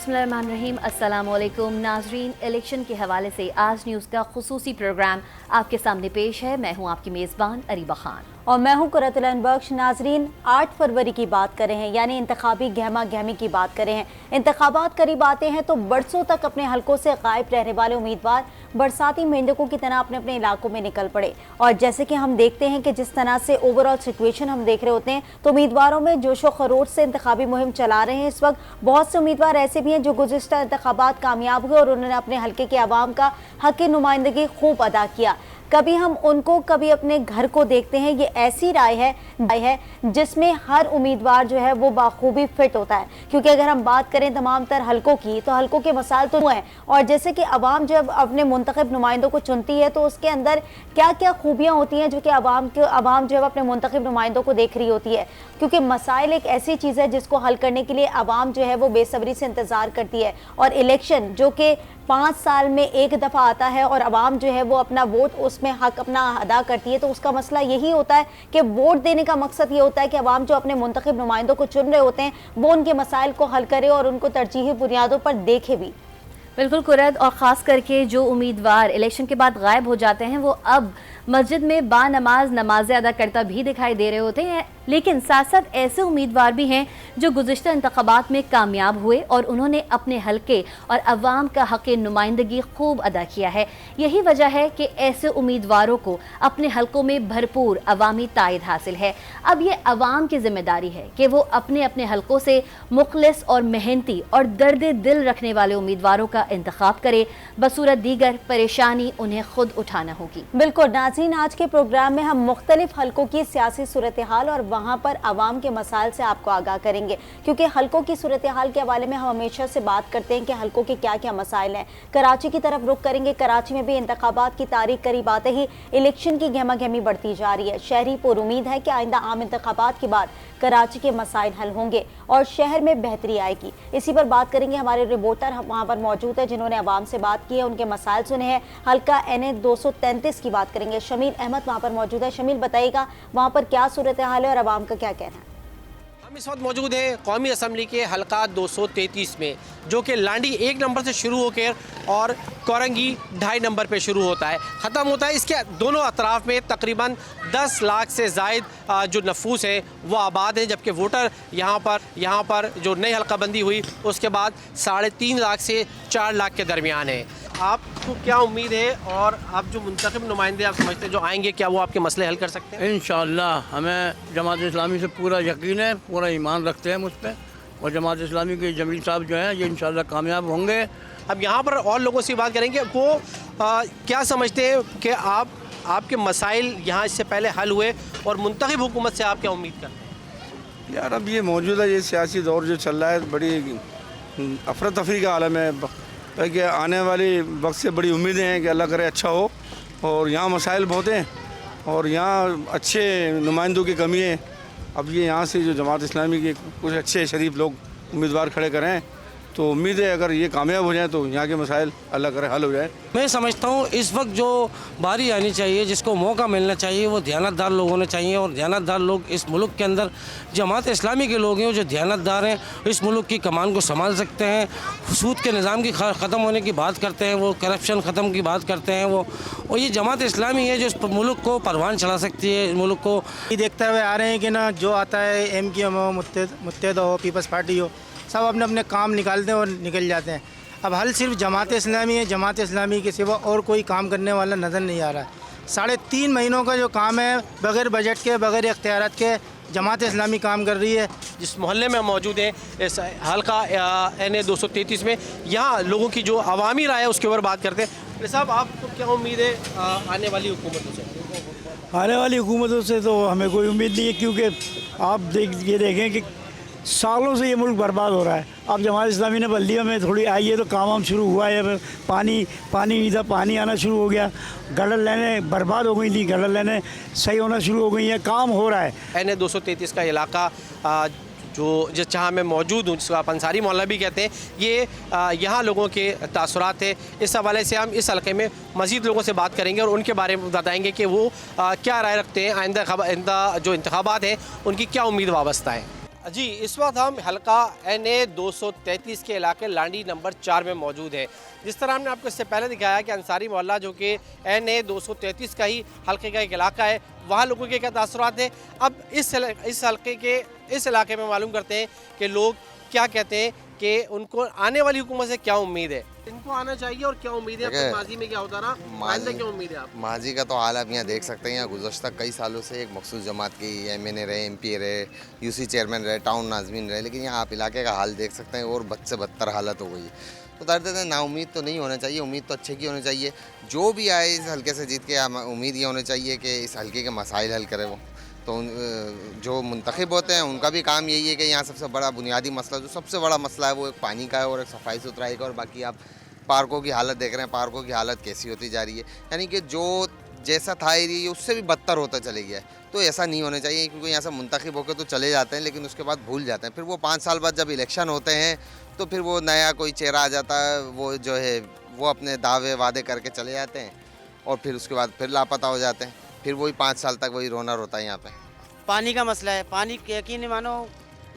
बिस्मिल्लाहिर्रहमानिर्रहीम। अस्सलामुअलैकुम नाजरीन, इलेक्शन के हवाले से आज न्यूज़ का खुसूसी प्रोग्राम आपके सामने पेश है। मैं हूँ आपकी मेज़बान अरीबा खान और मैं हूँ कुरतुल बख्श। नाजरीन, 8 फरवरी की बात कर रहे हैं, यानी इंतखाबी गहमा गहमी की बात कर रहे हैं। इंतखाबात करीब आते हैं तो बरसों तक अपने हलकों से गायब रहने वाले उम्मीदवार बरसाती मेंढकों की तरह अपने अपने इलाकों में निकल पड़े। और जैसे कि हम देखते हैं कि जिस तरह से ओवरऑल सिचुएशन हम देख रहे होते हैं तो उम्मीदवारों में जोशो खरोश से इंतखाबी मुहिम चला रहे हैं। इस वक्त बहुत से उम्मीदवार ऐसे भी हैं जो गुज़िश्ता इंतखाबात कामयाब हुए और उन्होंने अपने हलके के अवाम का हक़ नुमाइंदगी खूब अदा किया। कभी हम उनको कभी अपने घर को देखते हैं। ये ऐसी राय है जिसमें हर उम्मीदवार जो है वो बाखूबी फिट होता है, क्योंकि अगर हम बात करें तमाम तर हलकों की तो हलकों के मसाइल तो हैं। और जैसे कि अवाम जब अपने मुंतखब नुमाइंदों को चुनती है तो उसके अंदर क्या क्या खूबियाँ होती हैं जो कि अवाम जो है अपने मुंतखब नुमाइंदों को देख रही होती है, क्योंकि मसाइल एक ऐसी चीज़ है जिसको हल करने के लिए अवाम जो है वो बेसब्री से इंतज़ार करती है। और इलेक्शन जो कि 5 साल में एक दफ़ा आता है और अवाम जो है वो अपना वोट उसमें हक अपना अदा करती है, तो उसका मसला यही होता है कि वोट देने का मकसद ये होता है कि अवाम जो अपने मुंतखब नुमाइंदों को चुन रहे होते हैं वो उनके मसाइल को हल करे और उनको तरजीही बुनियादों पर देखे भी। बिल्कुल कुरैद, और ख़ास करके जो उम्मीदवार इलेक्शन के बाद गायब हो जाते हैं वो अब मस्जिद में बानमाज नमाज़ें अदा करता भी दिखाई दे रहे होते हैं। लेकिन साथ साथ ऐसे उम्मीदवार भी हैं जो गुज़िश्ता इंतखाबात में कामयाब हुए और उन्होंने अपने हलके और अवाम का हक़ नुमाइंदगी खूब अदा किया है। यही वजह है कि ऐसे उम्मीदवारों को अपने हलकों में भरपूर अवामी तायद हासिल है। अब ये अवाम की जिम्मेदारी है कि वो अपने अपने हलकों से मुखलिस और मेहनती और दर्द दिल रखने वाले उम्मीदवारों का इंतखाब करे, बसूरत दीगर परेशानी उन्हें खुद उठाना होगी। बिल्कुल नाज़रीन, आज के प्रोग्राम में हम मुख्तलिफ हलकों की सियासी सूरत हाल और वहाँ पर अवाम के मसाइल से आपको आगाह करेंगे, क्योंकि हलकों की सूरत हाल के हवाले में हम हमेशा से बात करते हैं कि हलकों के क्या क्या मसाइल हैं। कराची की तरफ रुख करेंगे। कराची में भी इंतखाबात की तारीख करीब आते ही इलेक्शन की गहमा गहमी बढ़ती जा रही है। शहरी पुरुमीद है कि आइंदा आम इंतखाबात के बाद कराची के मसाइल हल होंगे और शहर में बेहतरी आएगी। इसी पर बात करेंगे। हमारे रिपोर्टर वहाँ पर मौजूद है जिन्होंने अवाम से बात की है, उनके मसाइल सुने हैं। हल्का NA 233 की बात करेंगे। शमील अहमद वहाँ पर मौजूद है। शमील, बताइएगा वहाँ पर क्या सूरत हाल है और अवाम का क्या कहना है? हम इस वक्त मौजूद हैं कौमी असम्बली के हल्का 233 में, जो कि लांडी 1 नंबर से शुरू होकर और कोरंगी 2.5 नंबर पे शुरू होता है, ख़त्म होता है। इसके दोनों अतराफ़ में तकरीबन 10 लाख से ज़ायद जो नफूस है वो आबाद हैं, जबकि वोटर यहाँ पर जो नई हल्काबंदी हुई उसके बाद 3.5 लाख से 4 लाख के दरमियान है। आपको क्या उम्मीद है और आप जो मुंतखब नुमाइंदे आप समझते हैं जो आएंगे, क्या वो आपके मसले हल कर सकते हैं? इंशाअल्लाह हमें जमात इस्लामी से पूरा यकीन है, पूरा ईमान रखते हैं मुझ पर, और जमात इस्लामी के जमील साहब जो हैं ये इंशाअल्लाह कामयाब होंगे। अब यहाँ पर और लोगों से बात करेंगे, वो क्या समझते हैं कि आपके मसाइल यहाँ इससे पहले हल हुए और मुंतखब हुकूमत से आप क्या उम्मीद करते हैं? यार, अब ये मौजूदा ये सियासी दौर जो चल रहा है, बड़ी अफरा तफरी का आलम है कि आने वाली वक्त से बड़ी उम्मीदें हैं कि अल्लाह करे अच्छा हो। और यहाँ मसाइल बहुत हैं और यहाँ अच्छे नुमाइंदों की कमी है। अब ये यहाँ से जो जमात इस्लामी के कुछ अच्छे शरीफ लोग उम्मीदवार खड़े करें तो उम्मीद है अगर ये कामयाब हो जाए तो यहाँ के मसाइल अल्लाह करे हल हो जाए। मैं समझता हूँ इस वक्त जो बारी आनी चाहिए, जिसको मौका मिलना चाहिए, वो दियानतदार लोग होने चाहिए। और दियानतदार लोग इस मुल्क के अंदर जमात इस्लामी के लोग हैं जो दियानतदार हैं, इस मुल्क की कमान को संभाल सकते हैं। सूद के निज़ाम की ख़त्म होने की बात करते हैं वो, करप्शन ख़त्म की बात करते हैं वो, और ये जमात इस्लामी है जो इस मुल्क को परवान चला सकती है। इस मुल्क को देखते हुए आ रहे हैं कि ना जो आता है MQM हो, मुत्तहिदा हो, पीपल्स पार्टी हो, सब अपने अपने काम निकालते हैं और निकल जाते हैं। अब हल सिर्फ जमात इस्लामी है। जमात इस्लामी के सिवा और कोई काम करने वाला नज़र नहीं आ रहा है। 3.5 महीनों का जो काम है बग़ैर बजट के, बग़ैर इख्तियारात के जमात इस्लामी काम कर रही है। जिस मोहल्ले में मौजूद है इस हल्का NA 233 में, यहाँ लोगों की जो अवामी राय है उसके ऊपर बात करते हैं। साहब, आपको क्या उम्मीद है आने वाली हुकूमतों से? आने वाली हुकूमतों से तो हमें कोई उम्मीद नहीं है, क्योंकि आप ये देखें कि सालों से ये मुल्क बर्बाद हो रहा है। अब जमात इस्लामी ने बल्दियों में थोड़ी आई है तो काम शुरू हुआ है। पानी इधर पानी आना शुरू हो गया। गटर लाइनें बर्बाद हो गई थी, गटर लाइनें सही होना शुरू हो गई हैं, काम हो रहा है। NA 233 का इलाका जो जहाँ मैं मौजूद हूँ, जिसको आप अंसारी मोहल्ला भी कहते हैं, ये यहाँ लोगों के तासुरात है। इस हवाले से हम इस हल्के में मज़ीद लोगों से बात करेंगे और उनके बारे में बताएंगे कि वो क्या राय रखते हैं, आइंदा जो इंतखाबात हैं उनकी क्या उम्मीद वाबस्ता है। जी, इस वक्त हम हल्का NA 233 के इलाके लांडी नंबर 4 में मौजूद है। जिस तरह हमने आपको इससे पहले दिखाया कि अंसारी मोहल्ला जो कि NA 233 का ही हल्के का एक इलाका है, वहाँ लोगों के क्या तासुरात हैं। अब इस हल्के के इस इलाके में मालूम करते हैं कि लोग क्या कहते हैं कि उनको आने वाली हुकूमत से क्या उम्मीद है, इनको आना चाहिए और क्या उम्मीद है। आपको माजी में क्या होता रहा, आइंदा क्या उम्मीद है आप? माजी का तो हाल आप यहाँ देख सकते हैं। यहाँ गुज़श्ता कई सालों से एक मखसूस जमात की MNA रहे, MP रहे, UC चेयरमैन रहे, टाउन नाज़मीन रहे, लेकिन यहाँ आप इलाके का हाल देख सकते हैं और बद से बदतर हालत हो गई है। तो दर्द है, नाउम्मीद तो नहीं होना चाहिए, उम्मीद तो अच्छे की होनी चाहिए। जो भी आए इस हल्के से जीत के, उम्मीद ये होनी चाहिए कि इस हल्के के मसाइल हल करे वो। तो जो मुंतखब होते हैं उनका भी काम यही है कि यहाँ सबसे बड़ा बुनियादी मसला, जो सबसे बड़ा मसला है वो एक पानी का है और एक सफाई सुथराई का। और बाकी आप पार्कों की हालत देख रहे हैं, पार्कों की हालत कैसी होती जा रही है, यानी कि जो जैसा था एरिया उससे भी बदतर होता चले गया है। तो ऐसा नहीं होना चाहिए, क्योंकि यहाँ से मुंतखब होकर तो चले जाते हैं लेकिन उसके बाद भूल जाते हैं। फिर वो 5 साल बाद जब इलेक्शन होते हैं तो फिर वो नया कोई चेहरा आ जाता है, वो जो है वो अपने दावे वादे करके चले जाते हैं और फिर उसके बाद फिर लापता हो जाते हैं। फिर वही 5 साल तक वही रोना रोता है यहाँ पे। पानी का मसला है, पानी यकीन मानो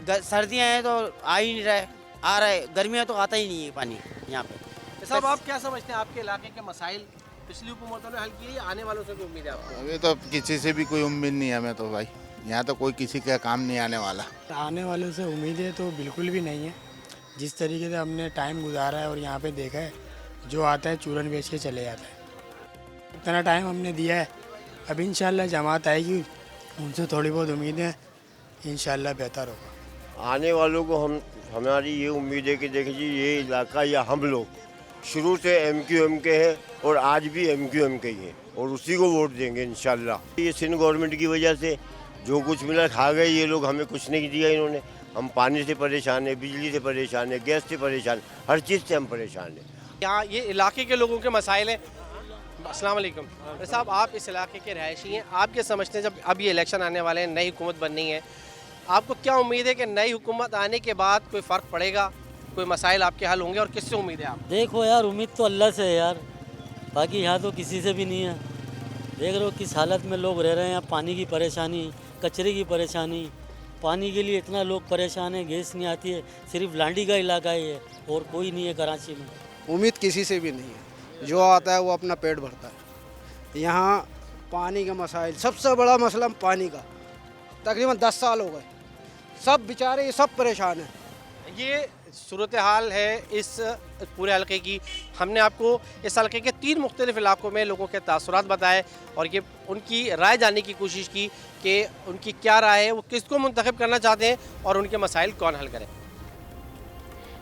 सर्दियाँ हैं तो आ ही नहीं रहा आ रहा है, गर्मियाँ तो आता ही नहीं है पानी यहाँ पे। साहब, आप क्या समझते हैं, आपके इलाके के मसाइल पिछली हुकूमतों ने हल किए, आने वालों से कोई उम्मीद है आपको? अभी तो किसी से भी कोई उम्मीद नहीं है हमें तो भाई, यहाँ तो कोई किसी का काम नहीं आने वाला। आने वालों से उम्मीदें तो बिल्कुल भी नहीं है। जिस तरीके से हमने टाइम गुजारा है और यहाँ पे देखा है, जो आता है चूरन बेच के चले जाता है। इतना टाइम हमने दिया है, अब इंशाल्लाह जमात आएगी, उनसे थोड़ी बहुत उम्मीद है, इंशाल्लाह बेहतर होगा। आने वालों को हमारी ये उम्मीद है कि देखिए ये इलाका या हम लोग शुरू से MQM के हैं और आज भी MQM के ही हैं और उसी को वोट देंगे इंशाल्लाह। ये सिंध गवर्नमेंट की वजह से जो कुछ मिला खा गए ये लोग, हमें कुछ नहीं दिया इन्होंने। हम पानी से परेशान हैं, बिजली से परेशान हैं, गैस से परेशान, हर चीज़ से हम परेशान हैं। यहाँ ये इलाके के लोगों के मसाइल हैं। अस्सलाम वालेकुम साहब, आप इस इलाके के रहायशी हैं, आप क्या समझते हैं जब अब ये इलेक्शन आने वाले हैं, नई हुकूमत बननी है, आपको क्या उम्मीद है कि नई हुकूमत आने के बाद कोई फ़र्क पड़ेगा, कोई मसाइल आपके हल होंगे और किससे उम्मीद है आप? देखो यार, उम्मीद तो अल्लाह से है यार, बाकी यहाँ तो किसी से भी नहीं है। देख रहे हो किस हालत में लोग रह रहे हैं यहाँ, पानी की परेशानी, कचरे की परेशानी, पानी के लिए इतना लोग परेशान हैं, गैस नहीं आती है। सिर्फ लांडी का इलाका ही है और कोई नहीं है कराची में। उम्मीद किसी से भी नहीं है, जो आता है वो अपना पेट भरता है। यहाँ पानी का मसाइल, सबसे बड़ा मसला पानी का, तकरीबन 10 साल हो गए, सब बेचारे सब परेशान हैं। ये सूरत हाल है इस पूरे हल्के की। हमने आपको इस हल्के के 3 मुख्तलिफ इलाकों में लोगों के तासुरात बताए और ये उनकी राय जानने की कोशिश की कि उनकी क्या राय है, वो किसको मुंतखब करना चाहते हैं और उनके मसाइल कौन हल करें।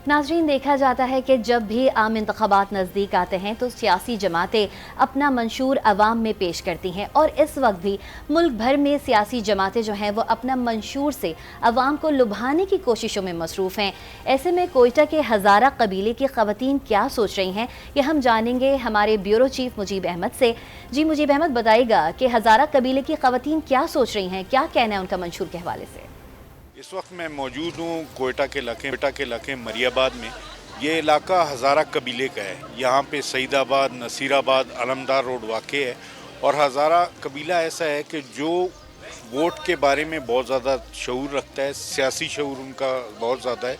नाज़रीन, देखा जाता है कि जब भी आम इंतखाबात नज़दीक आते हैं तो सियासी जमातें अपना मंशूर अवाम में पेश करती हैं और इस वक्त भी मुल्क भर में सियासी जमातें जो हैं वो अपना मंशूर से अवाम को लुभाने की कोशिशों में मसरूफ़ हैं। ऐसे में कोयटा के हज़ारा कबीले की ख़वातीन क्या सोच रही हैं, ये हम जानेंगे हमारे ब्यूरो चीफ मुजीब अहमद से। जी मुजीब अहमद, बताइएगा कि हज़ारा कबीले की ख़वातीन क्या सोच रही हैं, क्या कहना है उनका मंशूर के हवाले से? इस वक्त मैं मौजूद हूँ कोयटा के इलाके मरियाबाद में। ये इलाका हज़ारा कबीले का है। यहाँ पे सईदाबाद, नसीराबाद, अलमदार रोड वाक़े है और हज़ारा कबीला ऐसा है कि जो वोट के बारे में बहुत ज़्यादा शऊर रखता है, सियासी शऊर उनका बहुत ज़्यादा है।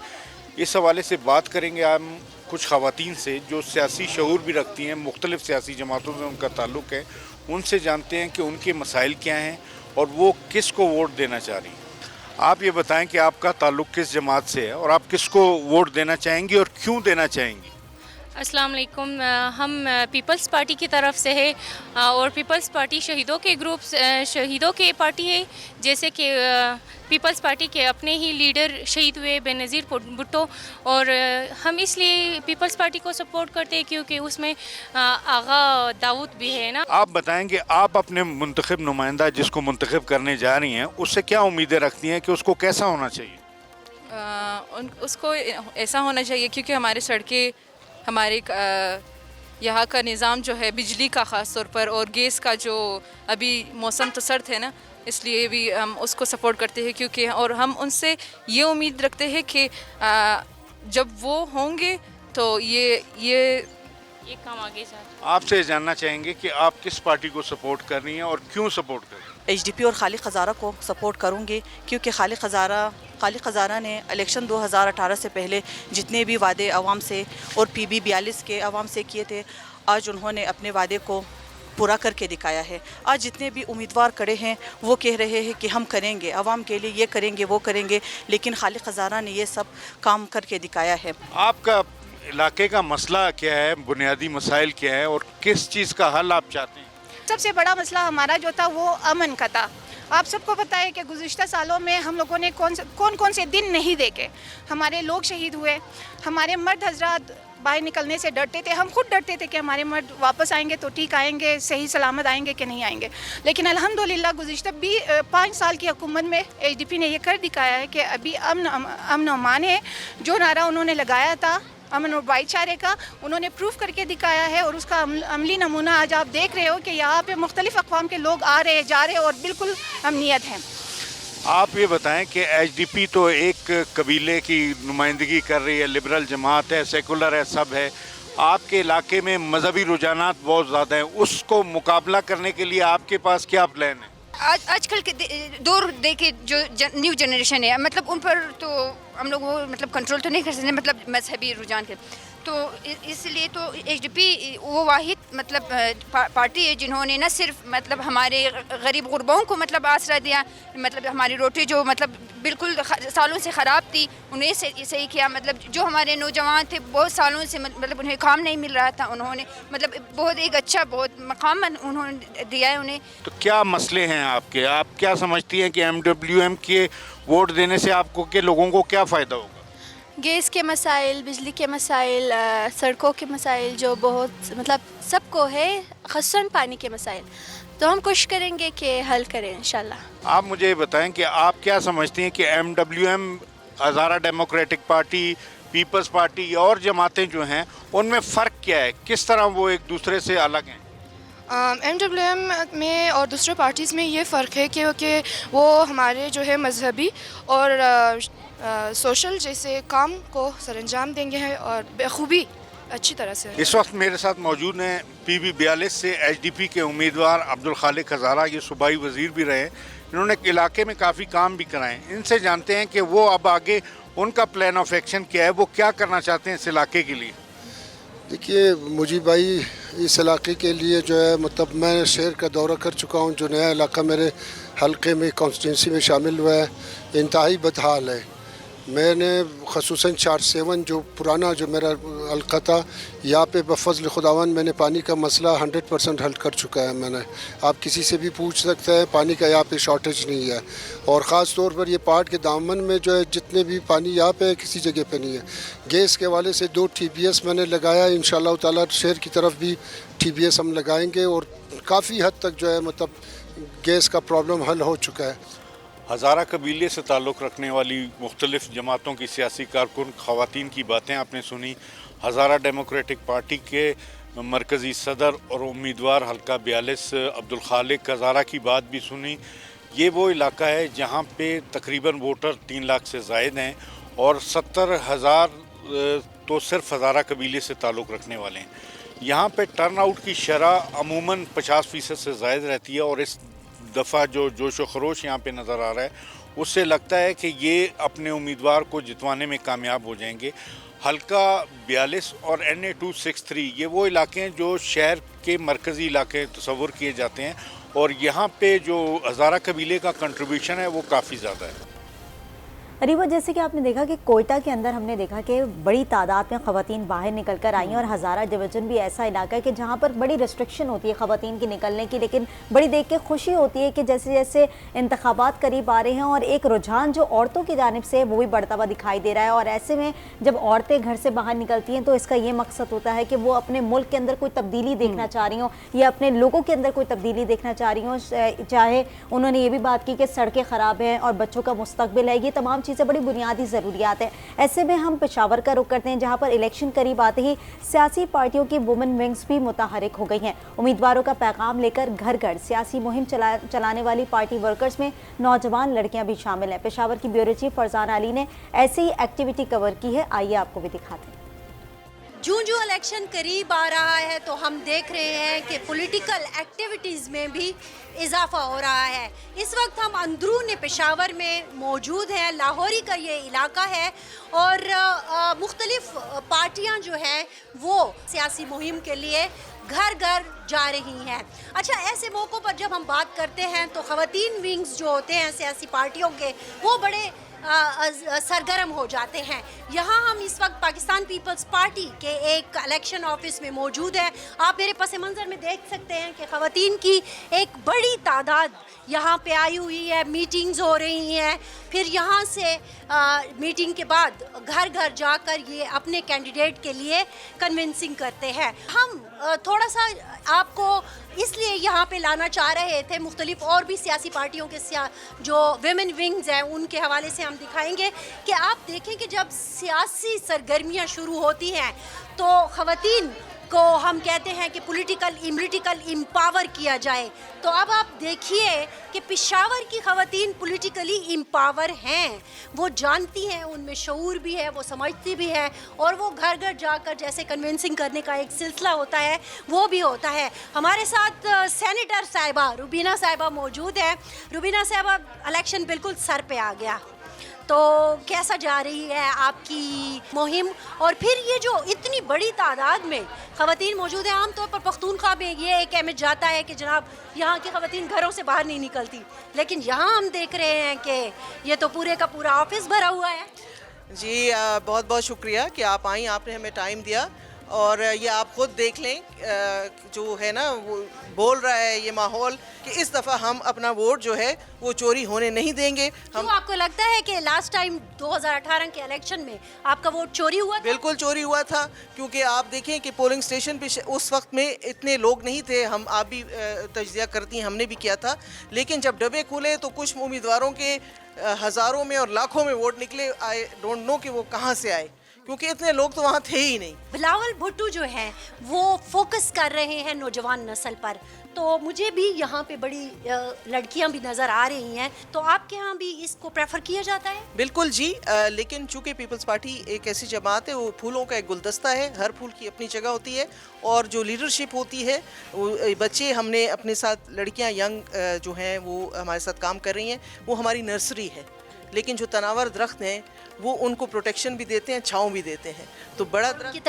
इस हवाले से बात करेंगे हम कुछ ख़वातीन से जो सियासी शऊर भी रखती हैं, मुख्तलिफ़ सियासी जमातों से उनका ताल्लुक़ है। उनसे जानते हैं कि उनके मसाइल क्या हैं और वो किस को वोट देना चाह रही हैं। आप ये बताएं कि आपका ताल्लुक़ किस जमात से है और आप किसको वोट देना चाहेंगी और क्यों देना चाहेंगी? अस्सलाम वालेकुम। हम पीपल्स पार्टी की तरफ से है और पीपल्स पार्टी शहीदों के ग्रुप, शहीदों के पार्टी है। जैसे कि पीपल्स पार्टी के अपने ही लीडर शहीद हुए बेनज़ीर भुट्टो, और हम इसलिए पीपल्स पार्टी को सपोर्ट करते हैं क्योंकि उसमें आगा दाऊद भी है ना। आप बताएं कि आप अपने मुंतखब नुमाइंदा जिसको मुंतखब करने जा रही हैं उससे क्या उम्मीदें रखती हैं कि उसको कैसा होना चाहिए? उसको ऐसा होना चाहिए क्योंकि हमारे सड़कें, हमारे यहाँ का निज़ाम जो है बिजली का ख़ास तौर पर और गैस का, जो अभी मौसम तो सर्द है ना, इसलिए भी हम उसको सपोर्ट करते हैं क्योंकि, और हम उनसे ये उम्मीद रखते हैं कि जब वो होंगे तो ये ये काम आगे जा रहा है। आपसे जानना चाहेंगे कि आप किस पार्टी को सपोर्ट कर रही हैं और क्यों सपोर्ट कर रही हैं? HDP और खालिद खजारा को सपोर्ट करूँगी, क्योंकि खालिद खजारा ने इलेक्शन 2018 से पहले जितने भी वादे आवाम से और PB 42 के आवाम से किए थे, आज उन्होंने अपने वादे को पूरा करके दिखाया है। आज जितने भी उम्मीदवार खड़े हैं वो कह रहे हैं कि हम करेंगे, आवाम के लिए ये करेंगे वो करेंगे, लेकिन खालिद खजारा ने ये सब काम करके दिखाया है। आपका इलाके का मसला क्या है, बुनियादी मसाइल क्या है और किस चीज़ का हल आप चाहते हैं? सबसे बड़ा मसला हमारा जो था वो अमन का था। आप सबको पता है कि गुज़िश्ता सालों में हम लोगों ने कौन से दिन नहीं देखे, हमारे लोग शहीद हुए, हमारे मर्द हजरात बाहर निकलने से डरते थे, हम खुद डरते थे कि हमारे मर्द वापस आएंगे तो ठीक आएंगे, सही सलामत आएंगे कि नहीं आएंगे। लेकिन अल्हम्दुलिल्लाह गुज़िश्ता 5 साल की हुकूमत में HDP ने ये कर दिखाया है कि अभी अमन अमान है। जो नारा उन्होंने लगाया था अमन और भाईचारे का, उन्होंने प्रूफ करके दिखाया है और उसका अमली नमूना आज आप देख रहे हो कि यहाँ पे मुख्तलिफ अक़वाम के लोग आ रहे जा रहे और बिल्कुल अमनीयत है। आप ये बताएं कि HDP तो एक कबीले की नुमाइंदगी कर रही है, लिबरल जमात है, सेकुलर है, सब है। आपके इलाके में मजहबी रुझानात बहुत ज़्यादा हैं, उसको मुकाबला करने के लिए आपके पास क्या प्लान है? आजकल के दौर देखे जो न्यू जनरेशन है, मतलब उन पर तो हम लोग वो मतलब कंट्रोल तो नहीं कर सकते, मतलब मजहबी रुझान के, तो इसलिए तो HDP वो वाहिद मतलब पार्टी है जिन्होंने न सिर्फ मतलब हमारे गरीब गुरबाओं को मतलब आसरा दिया, मतलब हमारी रोटी जो मतलब बिल्कुल सालों से ख़राब थी उन्हें सही किया, मतलब जो हमारे नौजवान थे बहुत सालों से मतलब उन्हें काम नहीं मिल रहा था, उन्होंने मतलब बहुत एक अच्छा बहुत मकाम उन्होंने दिया है उन्हें। तो क्या मसले हैं आपके? आप क्या समझती हैं कि MWM के वोट देने से आपको के लोगों को क्या फ़ायदा होगा? गैस के मसाइल, बिजली के मसाइल, सड़कों के मसाइल जो बहुत मतलब सबको है, ख़ुसूसन पानी के मसाइल, तो हम कोशिश करेंगे कि हल करें इंशाल्लाह। आप मुझे ये बताएं कि आप क्या समझती हैं कि MWM, हज़ारा डेमोक्रेटिक पार्टी, पीपल्स पार्टी और जमातें जो हैं उनमें फ़र्क क्या है, किस तरह वो एक दूसरे से अलग हैं? MWM में और दूसरे पार्टीज़ में ये फ़र्क है कि वो हमारे जो है मजहबी और सोशल जैसे काम को सरअंजाम देंगे हैं और बखूबी अच्छी तरह से। इस वक्त मेरे साथ मौजूद हैं PB 42 से HDP के उम्मीदवार अब्दुल खालिद खजारा, ये सूबाई वज़ीर भी रहे, इन्होंने इलाके में काफ़ी काम भी कराए। इनसे जानते हैं कि वो अब आगे उनका प्लान ऑफ एक्शन क्या है, वो क्या करना चाहते हैं इस इलाके के लिए। देखिए मुजीब भाई, इस इलाके के लिए जो है मतलब मैं शहर का दौरा कर चुका हूँ। जो नया इलाका मेरे हलके में कॉन्स्टिट्यूंसी में शामिल हुआ है, इंतहाई बदहाल है। मैंने ख़ुसूसन 4-7 जो पुराना जो मेरा हल्का था, यहाँ पे बफ़ज़्ल खुदावन मैंने पानी का मसला 100% हल कर चुका है। मैंने, आप किसी से भी पूछ सकते हैं, पानी का यहाँ पे शॉर्टेज नहीं है। और ख़ास तौर पर ये पहाड़ के दामन में जो है जितने भी पानी यहाँ पे किसी जगह पे नहीं है। गैस के हवाले से 2 TBS मैंने लगाया, इंशाअल्लाह ताला शहर की तरफ भी TBS हम लगाएंगे और काफ़ी हद तक जो है मतलब गैस का प्रॉब्लम हल हो चुका है। हज़ारा कबीले से ताल्लुक़ रखने वाली मुख्तलिफ़ जमातों की सियासी कारकुन ख़वातीन की बातें आपने सुनी। हज़ारा डेमोक्रेटिक पार्टी के मरकज़ी सदर और उम्मीदवार हल्का 42 अब्दुल खालिद खजारा की बात भी सुनी। ये वो इलाका है जहाँ पे तकरीबन वोटर 3 लाख से ज़ायद हैं और 70,000 तो सिर्फ हज़ारा कबीले से ताल्लुक़ रखने वाले हैं। यहाँ पे टर्न आउट की शरह अमूमन 50% से ज़ायद रहती है और इस दफ़ा जो जोश व खरोश यहाँ पे नज़र आ रहा है उससे लगता है कि ये अपने उम्मीदवार को जितवाने में कामयाब हो जाएंगे। हल्का 42 और NA 263 ये वो इलाके हैं जो शहर के मरकज़ी इलाके तस्वुर किए जाते हैं और यहाँ पे जो हज़ारा कबीले का कंट्रीब्यूशन है वो काफ़ी ज़्यादा है। अरीबा, जैसे कि आपने देखा कि कोयटा के अंदर हमने देखा कि बड़ी तादाद में ख़वातीन बाहर निकल कर आई हैं और हज़ारा डिवीज़न भी ऐसा इलाका है कि जहाँ पर बड़ी रिस्ट्रिक्शन होती है ख़वातीन की निकलने की, लेकिन बड़ी देख के खुशी होती है कि जैसे जैसे इंतखाबात करीब आ रहे हैं और एक रुझान जो औरतों की जानिब से वो भी बढ़ता हुआ दिखाई दे रहा है। और ऐसे में जब औरतें घर से बाहर निकलती हैं तो इसका ये मकसद होता है कि वो अपने मुल्क के अंदर कोई तब्दीली देखना चाह रही हों या अपने लोगों के अंदर कोई तब्दीली देखना चाह रही हों। चाहे उन्होंने ये भी बात की कि सड़कें ख़राब हैं और बच्चों का मुस्तकबिल है, ये तमाम चीज़ें बड़ी बुनियादी ज़रूरियात है। ऐसे में हम पेशावर का रुख करते हैं जहां पर इलेक्शन करीब आते ही सियासी पार्टियों की वुमेन विंग्स भी मुतहरिक हो गई हैं। उम्मीदवारों का पैगाम लेकर घर घर सियासी मुहिम चलाने वाली पार्टी वर्कर्स में नौजवान लड़कियां भी शामिल हैं। पेशावर की ब्यूरो चीफ फरजान अली ने ऐसी ही एक्टिविटी कवर की है, आइए आपको भी दिखाते हैं। जो इलेक्शन करीब आ रहा है तो हम देख रहे हैं कि पॉलिटिकल एक्टिविटीज़ में भी इजाफा हो रहा है। इस वक्त हम अंदरून पेशावर में मौजूद हैं। लाहौरी का ये इलाका है और मुख्तलिफ पार्टियां जो हैं वो सियासी मुहिम के लिए घर घर जा रही हैं। अच्छा, ऐसे मौक़ों पर जब हम बात करते हैं तो ख़वातीन विंग्स जो होते हैं सियासी पार्टियों के वो बड़े सरगर्म हो जाते हैं। यहाँ हम इस वक्त पाकिस्तान पीपल्स पार्टी के एक इलेक्शन ऑफिस में मौजूद है। आप मेरे पस मंज़र में देख सकते हैं कि ख़वातीन की एक बड़ी तादाद यहाँ पे आई हुई है, मीटिंग्स हो रही हैं। फिर यहाँ से मीटिंग के बाद घर घर जाकर ये अपने कैंडिडेट के लिए कन्विंसिंग करते हैं। हम थोड़ा सा आपको इसलिए यहाँ पे लाना चाह रहे थे, मुख्तलिफ और भी सियासी पार्टियों के जो विमेन विंग्स हैं उनके हवाले से हम दिखाएंगे कि आप देखें कि जब सियासी सरगर्मियाँ शुरू होती हैं तो ख़वातीन को हम कहते हैं कि पॉलिटिकल एम्पावर किया जाए। तो अब आप देखिए कि पेशावर की ख़वातीन पॉलिटिकली एम्पावर हैं, वो जानती हैं, उनमें शऊर भी है, वो समझती भी है और वो घर घर जाकर जैसे कन्विंसिंग करने का एक सिलसिला होता है वो भी होता है। हमारे साथ सेनेटर साहिबा रुबीना साहिबा मौजूद है। रुबीना साहिबा, इलेक्शन बिल्कुल सर पे आ गया, तो कैसा जा रही है आपकी मुहिम? और फिर ये जो इतनी बड़ी तादाद में ख़वातीन मौजूद हैं, आमतौर पर पख्तूनख्वा में ये एक इमेज जाता है कि जनाब यहाँ की ख़वातीन घरों से बाहर नहीं निकलती, लेकिन यहाँ हम देख रहे हैं कि ये तो पूरे का पूरा ऑफिस भरा हुआ है। जी बहुत बहुत शुक्रिया कि आप आई, आपने हमें टाइम दिया और ये आप खुद देख लें जो है ना वो बोल रहा है ये माहौल कि इस दफ़ा हम अपना वोट जो है वो चोरी होने नहीं देंगे। हम आपको लगता है कि लास्ट टाइम 2018 के इलेक्शन में आपका वोट चोरी हुआ था? बिल्कुल चोरी हुआ था, क्योंकि आप देखें कि पोलिंग स्टेशन पे उस वक्त में इतने लोग नहीं थे। हम आप भी तज्ज़िया करती हैं, हमने भी किया था, लेकिन जब डब्बे खुले तो कुछ उम्मीदवारों के हज़ारों में और लाखों में वोट निकले। आई डोंट नो कि वो कहाँ से आए, क्योंकि इतने लोग तो वहाँ थे ही नहीं। बिलावल भुट्टो जो हैं वो फोकस कर रहे हैं नौजवान नस्ल पर, तो मुझे भी यहाँ पे बड़ी लड़कियाँ भी नज़र आ रही हैं, तो आपके यहाँ भी इसको प्रेफर किया जाता है? बिल्कुल जी, लेकिन चूँकि पीपल्स पार्टी एक ऐसी जमात है, वो फूलों का एक गुलदस्ता है, हर फूल की अपनी जगह होती है और जो लीडरशिप होती है वो बच्चे हमने अपने साथ, लड़कियाँ यंग जो हैं वो हमारे साथ काम कर रही हैं, वो हमारी नर्सरी है। लेकिन जो तनावर दरख्त हैं वो उनको प्रोटेक्शन भी देते हैं, छाँव भी देते हैं, तो बड़ा उनकी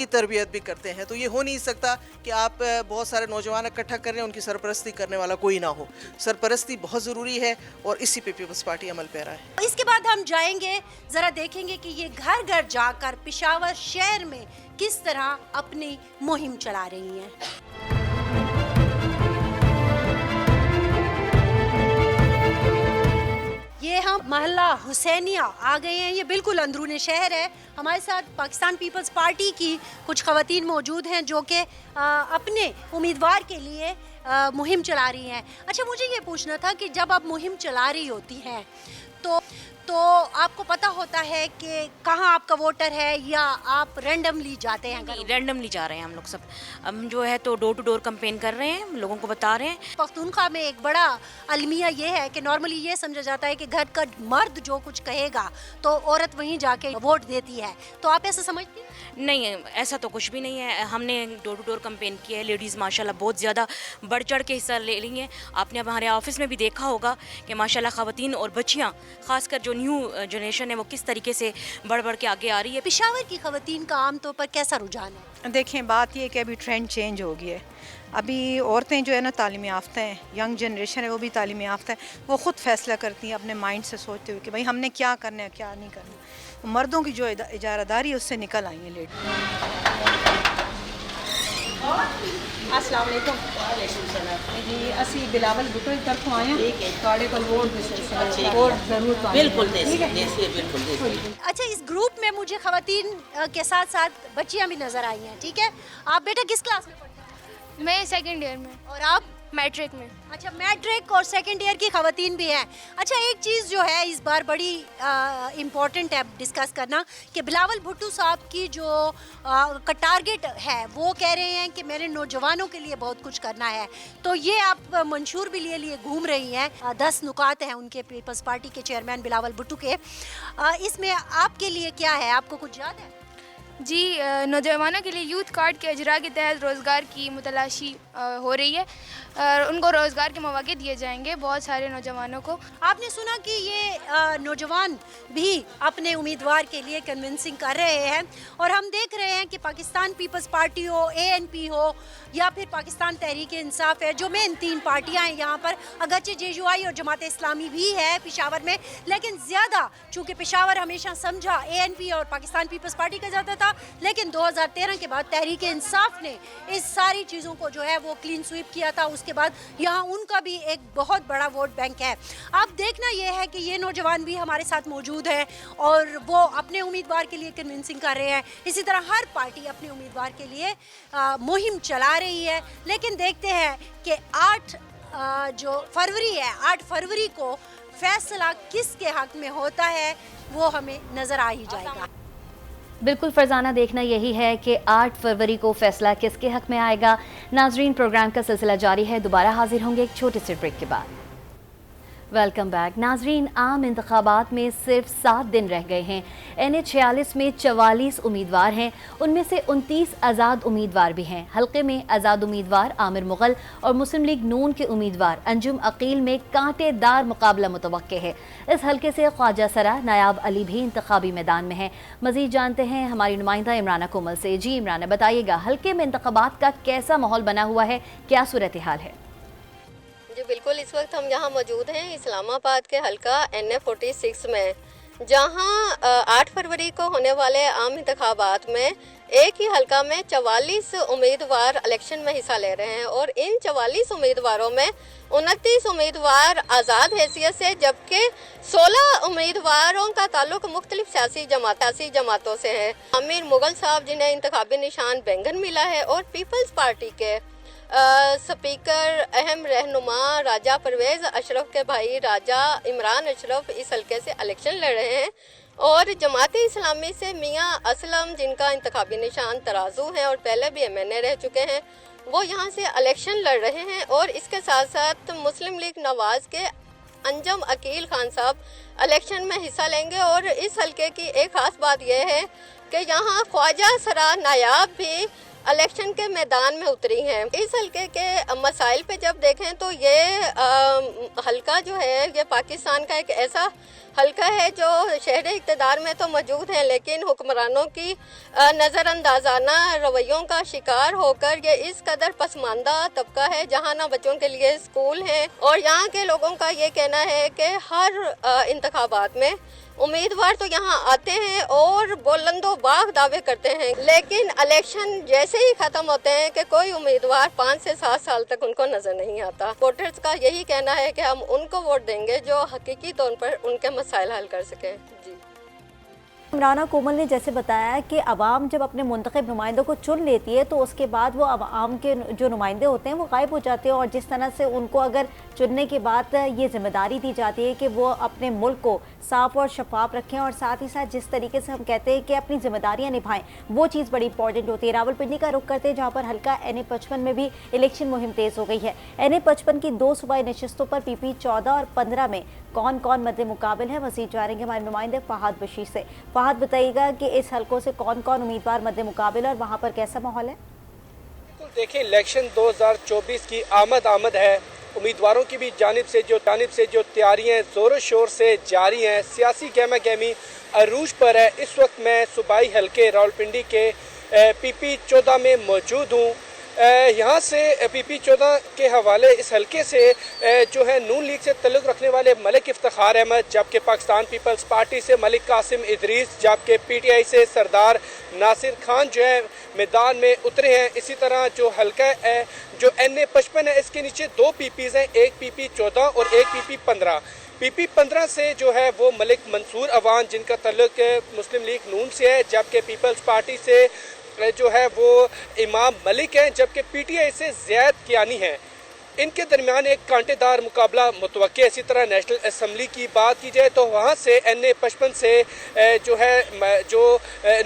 तरबियत भी करते हैं। तो ये हो नहीं सकता कि आप बहुत सारे नौजवान इकट्ठा कर रहे हैं, उनकी सरपरस्ती करने वाला कोई ना हो। सरपरस्ती बहुत ज़रूरी है और इसी पे पीपल्स पार्टी अमल पैरा है। इसके बाद हम जाएंगे, ज़रा देखेंगे कि ये घर घर जाकर पेशावर शहर में किस तरह अपनी मुहिम चला रही हैं। ये हम महल्ला हुसैनिया आ गए हैं, ये बिल्कुल अंदरूनी शहर है। हमारे साथ पाकिस्तान पीपल्स पार्टी की कुछ ख़वातीन मौजूद हैं जो कि अपने उम्मीदवार के लिए मुहिम चला रही हैं। अच्छा, मुझे ये पूछना था कि जब आप मुहिम चला रही होती हैं तो आपको पता होता है कि कहाँ आपका वोटर है या आप रैंडमली जाते हैं? नहीं, रैंडमली जा रहे हैं हम लोग सब। हम जो है तो डोर टू डोर कैंपेन कर रहे हैं, लोगों को बता रहे हैं। पख्तूनख्वा में एक बड़ा अलमिया ये है कि नॉर्मली ये समझा जाता है कि घर का मर्द जो कुछ कहेगा तो औरत वहीं जाके वोट देती है, तो आप ऐसा समझती हैं? नहीं, ऐसा तो कुछ भी नहीं है। हमने डोर टू डोर कैंपेन किया है, लेडीज़ माशाल्लाह बहुत ज़्यादा बढ़ चढ़ के हिस्सा ले रही हैं। आपने हमारे ऑफिस में भी देखा होगा कि माशाल्लाह ख़वातीन और बच्चियाँ, ख़ासकर जो न्यू जनरेशन है, वो किस तरीके से बढ़ बढ़ के आगे आ रही है। पेशावर की ख़वातीन का आमतौर पर कैसा रुझान है? देखें, बात ये कि अभी ट्रेंड चेंज हो गया है। अभी औरतें जो है ना तालीम याफ्ता हैं, यंग जनरेशन है वो भी तालीम याफ्ता है, वो ख़ुद फैसला करती हैं अपने माइंड से सोचते हुए कि भाई हमने क्या करना है क्या नहीं करना। मर्दों की जो इजारादारी है उससे निकल आई हैं लेडी। अस्सलाम वालेकुम जी, असी बिलावल भुट्टो की तरफ आए हैं, थोड़े को वोट जरूर बिल्कुल अच्छा, इस ग्रुप में मुझे ख़वातीन के साथ साथ बच्चियाँ भी नज़र आई हैं, ठीक है? आप बेटा किस क्लास में पढ़ते हैं? मैं सेकंड ईयर में। और आप? मैट्रिक में। अच्छा, मैट्रिक और सेकंड ईयर की ख़वातीन भी हैं। अच्छा, एक चीज़ जो है इस बार बड़ी इम्पॉर्टेंट है डिस्कस करना कि बिलावल भुट्टो साहब की जो का टारगेट है वो कह रहे हैं कि मैंने नौजवानों के लिए बहुत कुछ करना है, तो ये आप मंशूर भी लिए घूम रही हैं। 10 नुकात हैं उनके पीपल्स पार्टी के चेयरमैन बिलावल भुट्टो के। इसमें आपके लिए क्या है, आपको कुछ याद है? जी नौजवानों के लिए यूथ कार्ड के अजरा के तहत रोज़गार की मुतलाशी हो रही है और उनको रोज़गार के मौके दिए जाएंगे बहुत सारे नौजवानों को। आपने सुना कि ये नौजवान भी अपने उम्मीदवार के लिए कन्विंसिंग कर रहे हैं और हम देख रहे हैं कि पाकिस्तान पीपल्स पार्टी हो, ANP हो या फिर पाकिस्तान तहरीक इंसाफ है, जो मेन 3 पार्टियां हैं यहाँ पर, अगरचे JUI और जमात इस्लामी भी है पेशावर में, लेकिन ज़्यादा चूँकि पेशावर हमेशा समझा ANP और पाकिस्तान पीपल्स पार्टी का जाता था, लेकिन 2013 के बाद तहरीक इंसाफ ने इस सारी चीज़ों को जो है वो क्लीन स्वीप किया था। उसके बाद यहाँ उनका भी एक बहुत बड़ा वोट बैंक है। अब देखना यह है कि ये नौजवान भी हमारे साथ मौजूद हैं और वो अपने उम्मीदवार के लिए कन्विंसिंग कर रहे हैं। इसी तरह हर पार्टी अपने उम्मीदवार के लिए मुहिम चला रही है, लेकिन देखते हैं कि 8 जो फरवरी है, 8 फरवरी को फैसला किसके हक में होता है वो हमें नज़र आ ही जाएगा। बिल्कुल फरजाना, देखना यही है कि 8 फरवरी को फैसला किसके हक में आएगा। नाजरीन, प्रोग्राम का सिलसिला जारी है, दोबारा हाजिर होंगे एक छोटे से ब्रेक के बाद। Welcome back. नाजरीन, आम इंतखाबात में सिर्फ 7 दिन रह गए हैं। NH46 में 44 उम्मीदवार हैं, उनमें से 29 आज़ाद उम्मीदवार भी हैं। हल्के में आज़ाद उम्मीदवार आमिर मुग़ल और मुस्लिम लीग नून के उम्मीदवार अंजुम अकील में कांटेदार मुकाबला मुतवक्के है। इस हल्के से ख्वाजा सरा नायाब अली भी इंतखाबी मैदान में हैं। मज़ीद जानते हैं हमारी नुमाइंदा इमराना कोमल से। जी इमराना, बताइएगा हल्के में इंतखाबात का कैसा माहौल बना हुआ है, क्या सूरत हाल है? जी बिल्कुल, इस वक्त हम यहाँ मौजूद हैं इस्लामाबाद के हल्का NA46 में, जहाँ 8 फरवरी को होने वाले आम इंतखाबात में एक ही हल्का में 44 उम्मीदवार इलेक्शन में हिस्सा ले रहे हैं और इन 44 उम्मीदवारों में 29 उम्मीदवार आज़ाद हैसियत से, जबकि 16 उम्मीदवारों का ताल्लुक मुख्तलिफ सियासी जमातों से है। आमिर मुग़ल साहब, जिन्हें इंतखाबी निशान बैंगन मिला है, और पीपल्स पार्टी के स्पीकर अहम रहनुमा राजा परवेज़ अशरफ के भाई राजा इमरान अशरफ इस हल्के से इलेक्शन लड़ रहे हैं, और जमात इस्लामी से मियां असलम, जिनका इंतखाबी निशान तराजू है और पहले भी MNA रह चुके हैं, वो यहाँ से इलेक्शन लड़ रहे हैं। और इसके साथ साथ मुस्लिम लीग नवाज़ के अंजुम अकील खान साहब इलेक्शन में हिस्सा लेंगे। और इस हल्के की एक ख़ास बात यह है कि यहाँ ख्वाजा सरा नायाब भी इलेक्शन के मैदान में उतरी हैं। इस हल्के के मसाइल पे जब देखें तो ये हल्का जो है ये पाकिस्तान का एक ऐसा हल्का है जो शहर इक़्तिदार में तो मौजूद है, लेकिन हुक्मरानों की नज़रअंदाजाना रवैयों का शिकार होकर ये इस कदर पसमानदा तबका है, जहाँ ना बच्चों के लिए स्कूल हैं। और यहाँ के लोगों का ये कहना है कि हर इंतखाबात में उम्मीदवार तो यहाँ आते हैं और बुलंदो बाग दावे करते हैं, लेकिन इलेक्शन जैसे ही ख़त्म होते हैं कि कोई उम्मीदवार 5 से 7 साल तक उनको नज़र नहीं आता। वोटर्स का यही कहना है कि हम उनको वोट देंगे जो हकीकी तौर पर उनके मसाइल हल कर सकें। जी इमराना कोमल ने जैसे बताया कि अवाम जब अपने मुंतखब नुमाइंदों को चुन लेती है तो उसके बाद वो अवाम के जो नुमाइंदे होते हैं वो गायब हो जाते हैं, और जिस तरह से उनको अगर चुनने के बाद ये जिम्मेदारी दी जाती है कि वो अपने मुल्क को साफ़ और शफाफ रखें और साथ ही साथ जिस तरीके से हम कहते हैं कि अपनी जिम्मेदारियाँ निभाएं, वो चीज़ बड़ी इंपॉर्टेंट होती है। रावलपिंडी का रुख करते हैं जहाँ पर हल्का NA55 में भी इलेक्शन मुहिम तेज़ हो गई है। NA55 की 2 सूबाई नशिस्तों पर PP 14 और 15 में कौन कौन मद्दे मुकाबिल है, मज़ीद जानेंगे हमारे नुमाइंदे फ़हाद बशीर से। फ़हाद, बताइएगा कि इस हल्कों से कौन कौन उम्मीदवार मद्दे मुकाबिल और वहाँ पर कैसा माहौल है? देखिए, इलेक्शन 2024 की आमद है। उम्मीदवारों की भी जानिब से जो तैयारियां ज़ोर शोर से जारी हैं, सियासी गहमा गहमी अरूज पर है। इस वक्त मैं सूबाई हल्के रावलपिंडी के PP 14 में मौजूद हूँ। यहाँ से PP 14 के हवाले इस हल्के से जो है नून लीग से तल्लुक़ रखने वाले मलिक इफ्तिखार अहमद, जबकि पाकिस्तान पीपल्स पार्टी से मलिक कासिम इदरीस, जबकि PTI से सरदार नासिर खान जो है मैदान में उतरे हैं। इसी तरह जो हल्का है जो NA55 है, इसके नीचे 2 PPs हैं, एक PP 14 और एक PP 15। PP 15 से जो है वो मलिक मंसूर अवान, जिनका तल्लुक़ मुस्लिम लीग नून से है, जबकि पीपल्स पार्टी से जो है वो इमाम मलिक हैं, जबकि PTI से ज़ैद कियानी हैं। इनके दरमियान एक कांटेदार मुकाबला मुतवक्के। इसी तरह नेशनल असम्बली की बात की जाए तो वहाँ से NA-55 से जो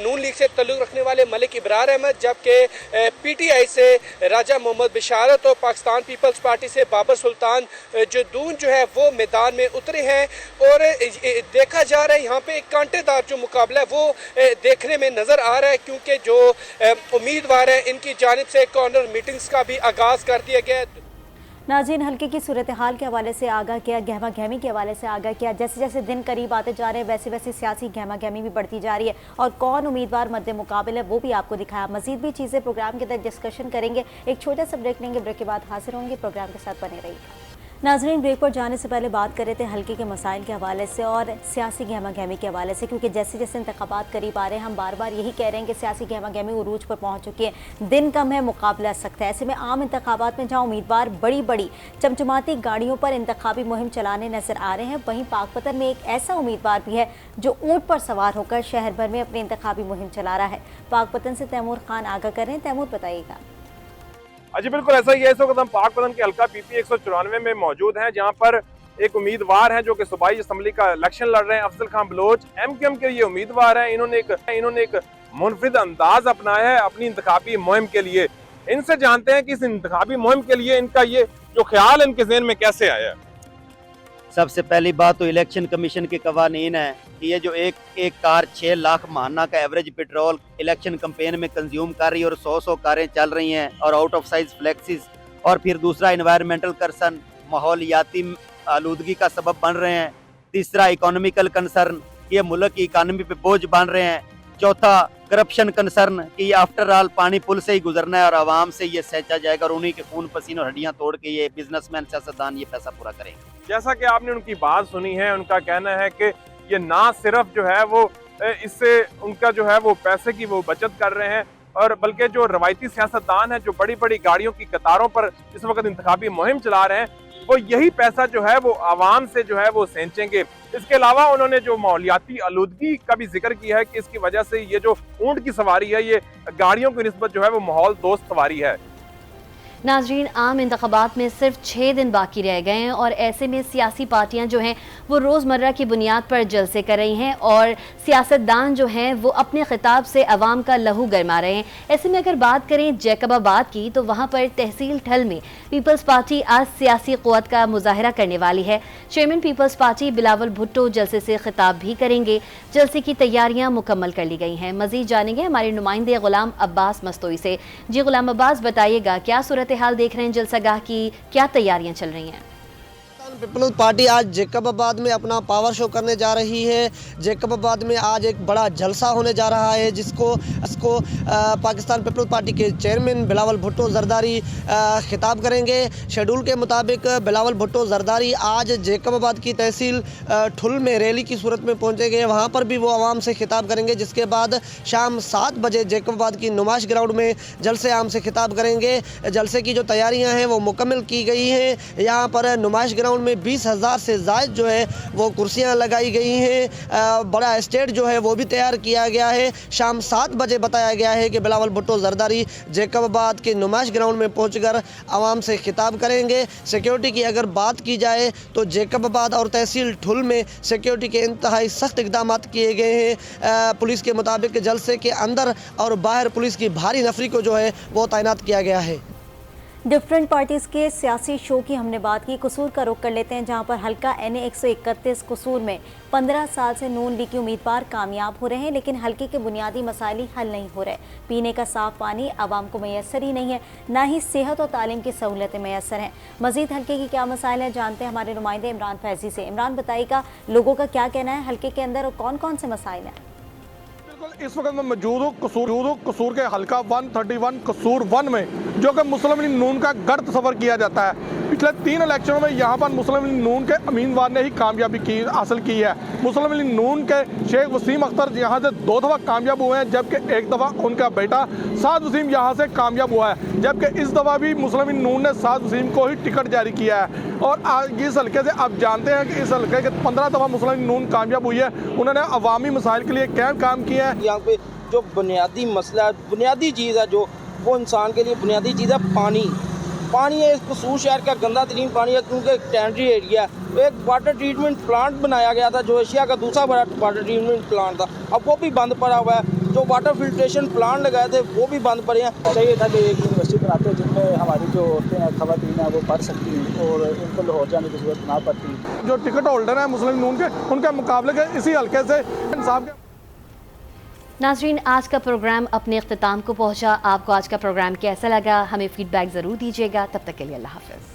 नून लीग से तल्लुक़ रखने वाले मलिक इब्रार अहमद, जबकि PTI से राजा मोहम्मद बिशारत और पाकिस्तान पीपल्स पार्टी से बाबर सुल्तान जदून जो है वो मैदान में उतरे हैं। और देखा जा रहा है यहाँ पे एक कांटेदार जो मुकाबला है वो देखने में नज़र आ रहा है, क्योंकि जो उम्मीदवार हैं इनकी जानिब से कॉर्नर मीटिंग्स का भी आगाज़ कर दिया गया है। नाज़रीन, हल्के की सूरत हाल के हवाले से आगाह किया, गहमा गहमी के हवाले से आगाह किया। जैसे जैसे दिन करीब आते जा रहे हैं वैसे वैसे सियासी गहमा गहमी भी बढ़ती जा रही है और कौन उम्मीदवार मद्दे मुकाबले है वो भी आपको दिखाया। मजीद भी चीज़ें प्रोग्राम के अंदर डिस्कशन करेंगे। एक छोटा सा ब्रेक लेंगे, ब्रेक के बाद हाजिर होंगे। प्रोग्राम के साथ बने रहिएगा। नाज़रीन, ब्रेक पर जाने से पहले बात कर रहे थे हल्के के मसाइल के हवाले से और सियासी गहमा गहमी के हवाले से, क्योंकि जैसे जैसे इंतखाबात करीब आ रहे हैं हम बार बार यही कह रहे हैं कि सियासी गहमा गहमी उरूज पर पहुंच चुकी है। दिन कम है, मुकाबला सख्त है। ऐसे में आम इंतखाबात में जहां उम्मीदवार बड़ी बड़ी चमचमाती गाड़ियों पर इंतखाबी मुहिम चलाने नजर आ रहे हैं, वहीं पाकपतन में एक ऐसा उम्मीदवार भी है जो ऊँट पर सवार होकर शहर भर में अपनी इंतखाबी मुहिम चला रहा है। पाकपतन से तैमूर खान आगाह कर रहे हैं। तैमूर, बताइएगा। जी बिल्कुल ऐसा ही है। इस वक्त हम पाकपतन के हल्का PP 194 में मौजूद हैं, जहां पर एक उम्मीदवार हैं जो कि सूबाई असम्बली का इलेक्शन लड़ रहे हैं। अफजल खान बलोच MQM के ये उम्मीदवार हैं। इन्होंने एक मुनफरिद अंदाज अपनाया है अपनी इंतखाबी मुहिम के लिए। इनसे जानते हैं कि इस इंतखाबी मुहिम के लिए इनका ये जो ख्याल इनके ज़हन में कैसे आया है। सबसे पहली बात तो इलेक्शन कमीशन के कवानीन है कि ये जो एक कार 6 लाख माहाना का एवरेज पेट्रोल इलेक्शन कैंपेन में कंज्यूम कर रही है और 100 कारें चल रही हैं और आउट ऑफ साइज फ्लेक्सिस, और फिर दूसरा इन्वायरमेंटल कंसर्न, माहौलियाती आलूदगी का सबब बन रहे हैं। तीसरा इकोनॉमिकल कंसर्न, ये मुल्क की इकानमी पे बोझ बन रहे हैं। चौथा करप्शन कंसर्न कि ये आफ्टर ऑल पानी पुल से ही गुजरना है और आवाम से ये सहेजा जाएगा और उन्हीं के खून पसीने और हड्डियां तोड़ के ये बिजनेसमैन सियासतदान ये पैसा पूरा करेंगे। जैसा कि आपने उनकी बात सुनी है, उनका कहना है कि ये ना सिर्फ जो है वो इससे उनका जो है वो पैसे की वो बचत कर रहे हैं, और बल्कि जो रवायती सियासतदान है जो बड़ी बड़ी गाड़ियों की कतारों पर इस वक्त इंतखाबी मुहिम चला रहे हैं, वो यही पैसा जो है वो आवाम से जो है वो सेंचेंगे। इसके अलावा उन्होंने जो माहौलियाती आलूदगी का भी जिक्र किया है कि इसकी वजह से ये जो ऊंट की सवारी है ये गाड़ियों की निस्बत जो है वो माहौल दोस्त सवारी है। नाज़रीन, आम इंतखाबात में सिर्फ 6 दिन बाकी रह गए हैं और ऐसे में सियासी पार्टियां जो हैं वो रोज़मर्रा की बुनियाद पर जलसे कर रही हैं और सियासतदान जो हैं वो अपने खिताब से अवाम का लहू गरमा रहे हैं। ऐसे में अगर बात करें जैकबाबाद की तो वहाँ पर तहसील ठल में पीपल्स पार्टी आज सियासी क़ुव्वत का मुजाहरा करने वाली है। चेयरमैन पीपल्स पार्टी बिलावल भुट्टो जलसे से खिताब भी करेंगे। जलसे की तैयारियाँ मुकम्मल कर ली गई हैं। मज़ीद जानेंगे हमारे नुमाइंदे ग़ुलाम अब्बास मस्तोई से। जी ग़ुलाम अब्बास, बताइएगा क्या सूरत हाल देख रहे हैं जलसागाह की, क्या तैयारियां चल रही हैं? पीपल्स पार्टी आज जैकबाबाद में अपना पावर शो करने जा रही है। जैकबाबाद में आज एक बड़ा जलसा होने जा रहा है जिसको पाकिस्तान पीपल्स पार्टी के चेयरमैन बिलावल भुट्टो जरदारी खिताब करेंगे। शेड्यूल के मुताबिक बिलावल भुट्टो जरदारी आज जैकबाबाद की तहसील ठुल में रैली की सूरत में पहुंचेंगे। वहां पर भी वो आवाम से खिताब करेंगे, जिसके बाद शाम 7 बजे जैकबाबाद की नुमाइश ग्राउंड में जलसे आम से खिताब करेंगे। जलसे की जो तैयारियाँ हैं वो मुकम्मल की गई हैं। यहाँ पर नुमाइश ग्राउंड में 20,000 से ज़ायद जो है वो कुर्सियां लगाई गई हैं। बड़ा स्टेज जो है वो भी तैयार किया गया है। शाम 7 बजे बताया गया है कि बिलावल भुट्टो जरदारी जैकबाबाद के नुमाइश ग्राउंड में पहुंचकर आवाम से खिताब करेंगे। सिक्योरिटी की अगर बात की जाए तो जैकबाबाद और तहसील ठुल में सिक्योरिटी के इंतहाई सख्त इक़दाम किए गए हैं। पुलिस के मुताबिक जलसे के अंदर और बाहर पुलिस की भारी नफरी को जो है वो तैनात किया गया है। डिफरेंट पार्टीज़ के सियासी शो की हमने बात की, कसूर का रुख कर लेते हैं, जहां पर हल्का NA 131 कसूर में 15 साल से नून लीग के उम्मीदवार कामयाब हो रहे हैं, लेकिन हल्के के बुनियादी मसाइल ही हल नहीं हो रहे। पीने का साफ पानी आवाम को मैसर ही नहीं है, ना ही सेहत और तालीम की सहूलतें मैसर हैं। मजीद हल्के की क्या मसाइल हैं जानते हैं हमारे नुमाइंदे इमरान फैजी से। इमरान, बताइएगा लोगों का क्या कहना है हल्के के अंदर और कौन कौन से मसाइल हैं? इस वक्त मैं मौजूद हूँ कसूर के हल्का 131 कसूर 1 में, जो कि मुस्लिम लीग नून का गढ़ तस्वर किया जाता है। पिछले 3 इलेक्शनों में यहाँ पर मुस्लिम लीग नून के उम्मीदवार ने ही कामयाबी हासिल की है। मुस्लिम लीग नून के शेख वसीम अख्तर यहाँ से 2 दफ़ा कामयाब हुए हैं, जबकि 1 दफ़ा उनका बेटा साद वसीम यहाँ से कामयाब हुआ है। जबकि इस दफ़ा भी मुस्लिम लीग नून ने साद वसीम को ही टिकट जारी किया है। और इस हल्के से आप जानते हैं कि इस हल्के के 15 दफ़ा मुस्लिम लीग नून कामयाब हुई है। उन्होंने अवामी मसाइल के लिए क्या काम किया है। यहाँ पे जो बुनियादी मसला, बुनियादी चीज़ है, जो वो इंसान के लिए बुनियादी चीज़ है, पानी। پانی ہے قصور شہر کا گندا ترین پانی ہے کیونکہ ٹینڈری ایریا ہے. ایک واٹر ٹریٹمنٹ پلانٹ بنایا گیا تھا جو ایشیا کا دوسرا بڑا واٹر ٹریٹمنٹ پلانٹ تھا, اب وہ بھی بند پڑا ہوا ہے. جو واٹر فلٹریشن پلانٹ لگائے تھے وہ بھی بند پڑے ہیں. چاہیے تھا کہ ایک یونیورسٹی بناتے جن میں ہماری جو عورتیں ہیں خواتین ہیں وہ پڑھ سکتی ہیں اور ان کو لاہور جانے کی ضرورت نہ پڑتی. جو ٹکٹ ہولڈر ہیں مسلم نون کے, ان کے مقابلے کے اسی حلقے سے انصاف کے. ناظرین, آج کا پروگرام اپنے اختتام کو پہنچا. آپ کو آج کا پروگرام کیسا لگا ہمیں فیڈ بیک ضرور دیجیے گا. تب تک کے لیے اللہ حافظ.